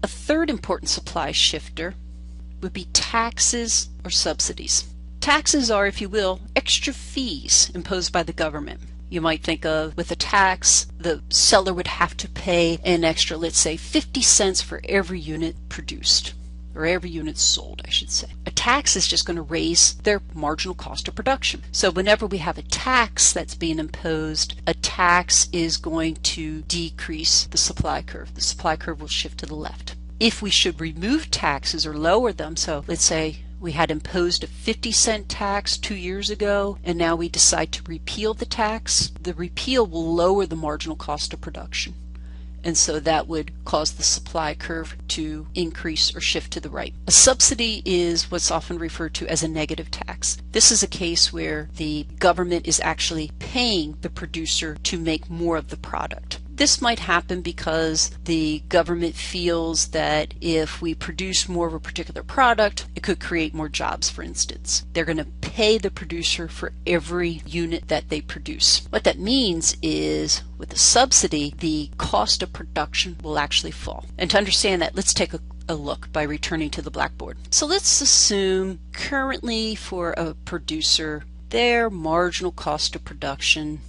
A third important supply shifter would be taxes or subsidies. Taxes are, if you will, extra fees imposed by the government. You might think of, with a tax, the seller would have to pay an extra, let's say, 50 cents for every unit produced, or every unit sold, I should say. A tax is just going to raise their marginal cost of production. So whenever we have a tax that's being imposed, a tax is going to decrease the supply curve. The supply curve will shift to the left. If we should remove taxes or lower them, so let's say we had imposed a 50-cent tax 2 years ago, and now we decide to repeal the tax, the repeal will lower the marginal cost of production. And so that would cause the supply curve to increase or shift to the right. A subsidy is what's often referred to as a negative tax. This is a case where the government is actually paying the producer to make more of the product. This might happen because the government feels that if we produce more of a particular product, it could create more jobs, for instance. They're going to pay the producer for every unit that they produce. What that means is, with a subsidy, the cost of production will actually fall. And to understand that, let's take a look by returning to the blackboard. So let's assume currently for a producer, their marginal cost of production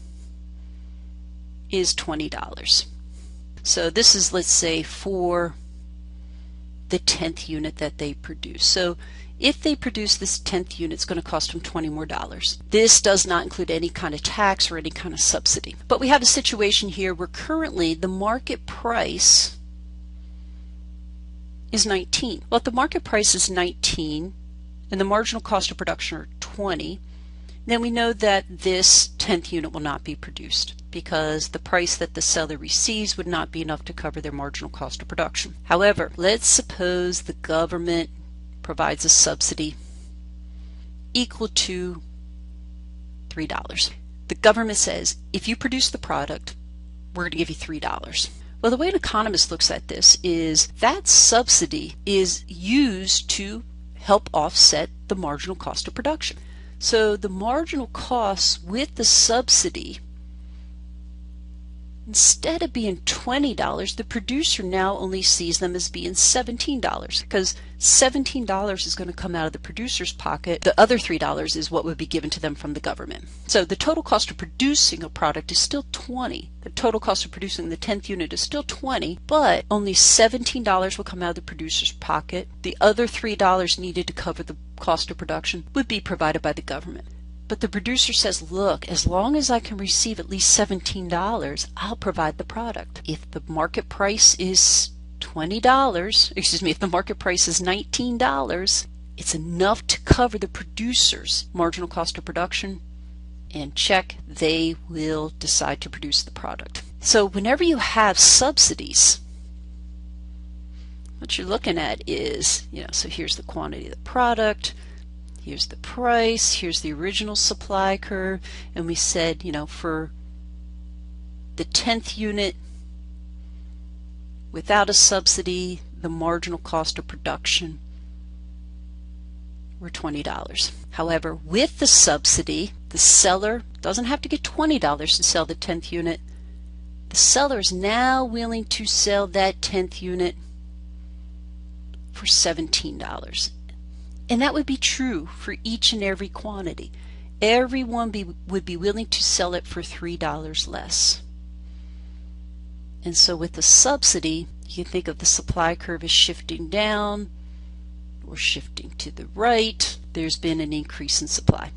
is $20. So this is, let's say, for the 10th unit that they produce. So if they produce this 10th unit, it's going to cost them $20 more. This does not include any kind of tax or any kind of subsidy. But we have a situation here where currently the market price is 19. Well, if the market price is 19 and the marginal cost of production are 20, then we know that this 10th unit will not be produced because the price that the seller receives would not be enough to cover their marginal cost of production. However, let's suppose the government provides a subsidy equal to $3. The government says, if you produce the product, we're going to give you $3. Well, the way an economist looks at this is that subsidy is used to help offset the marginal cost of production. So the marginal costs with the subsidy, instead of being $20, the producer now only sees them as being $17 because $17 is going to come out of the producer's pocket. The other $3 is what would be given to them from the government. So the total cost of producing a product is still $20. The total cost of producing the 10th unit is still $20, but only $17 will come out of the producer's pocket. The other $3 needed to cover the cost of production would be provided by the government. But the producer says, look, as long as I can receive at least $17, I'll provide the product. If the market price is if the market price is $19, it's enough to cover the producer's marginal cost of production, and check, they will decide to produce the product. So whenever you have subsidies, what you're looking at is, so here's the quantity of the product, here's the price, here's the original supply curve, and we said, for the 10th unit, without a subsidy, the marginal cost of production were $20. However, with the subsidy, the seller doesn't have to get $20 to sell the 10th unit. The seller is now willing to sell that 10th unit for $17. And that would be true for each and every quantity. Everyone would be willing to sell it for $3 less. And so with the subsidy, you can think of the supply curve as shifting down or shifting to the right. There's been an increase in supply.